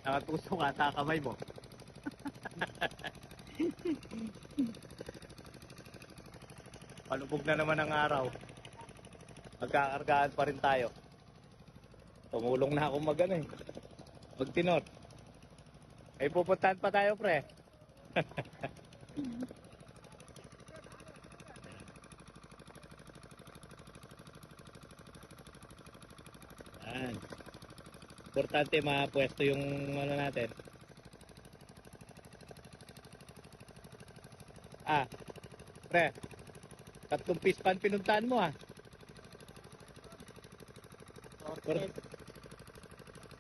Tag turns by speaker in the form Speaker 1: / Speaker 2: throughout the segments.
Speaker 1: Nakatusok ata kamay mo. Palubog na naman ang araw. Magkakargaan pa rin tayo. Tumulong na ako magtinor. Ay pupuntahan pa tayo, pre. Yan. Importante mapwesto yung ano natin. Pre. Tatlong pispan pinuntahan mo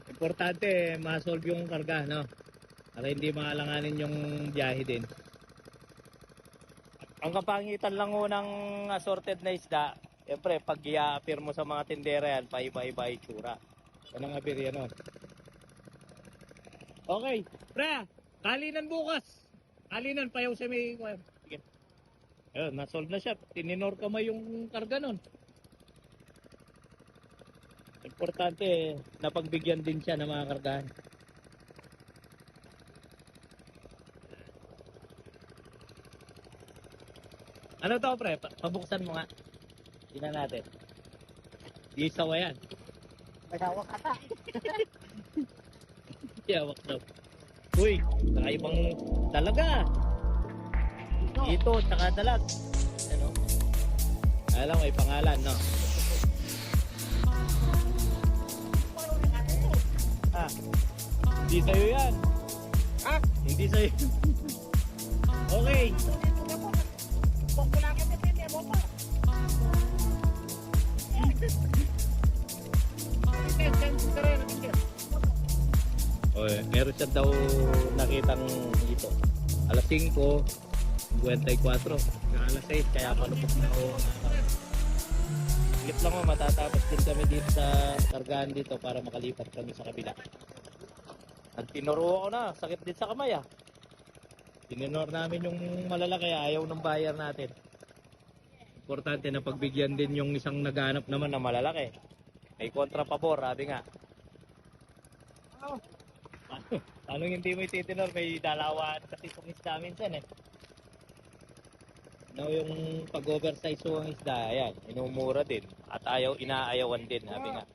Speaker 1: Importante ma-solve yung karga, no? Para hindi maalanganin yung biyahe din. Ang kapangitan lang ng assorted na isda, siyempre pag i-appear mo sa mga tindera yan, paiba-iba itsura. Yan ang appear yan, no? Okay, pre, kalinan bukas. Kalinan, payaw sa may... Sige. Ayun, na-solve na siya. Tininor kamay yung karga nun. Importante, napagbigyan din siya ng mga kargahan. Ano to, pre? Pabuksan mo nga. Tingnan natin. Di sawa yan.
Speaker 2: Magawak ata.
Speaker 1: Yawak daw. Uy, nakaibang talaga. Ito, tsaka dalag. Ano? Alam, may pangalan, no? Hindi sa'yo yan. Hindi sa'yo. Okay. Okay, meron siya daw nakitang dito. Alas 5, 54. Alas 6, kaya malupok na ako. Saglit lang mo, matatapos din kami dito sa kargahan dito para makalipat kami sa kabila. At tinuro ako na, sakit din sa kamay Tinenor namin yung malalaki, ayaw ng buyer natin. Importante na pagbigyan din yung isang naghanap naman na malalaki. May kontra pabor, sabi nga. Paano hindi mo ititinor? May dalawan kasi itong isda minsan No, yung pag-oversize yung isda, ayan, inumura din. At inaayawan din, sabi nga.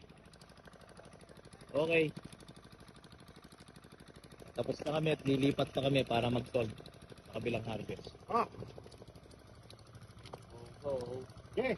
Speaker 1: Okay. Tapos na kami at lilipat pa kami para mag-solve sa kabilang harvest.
Speaker 2: Okay.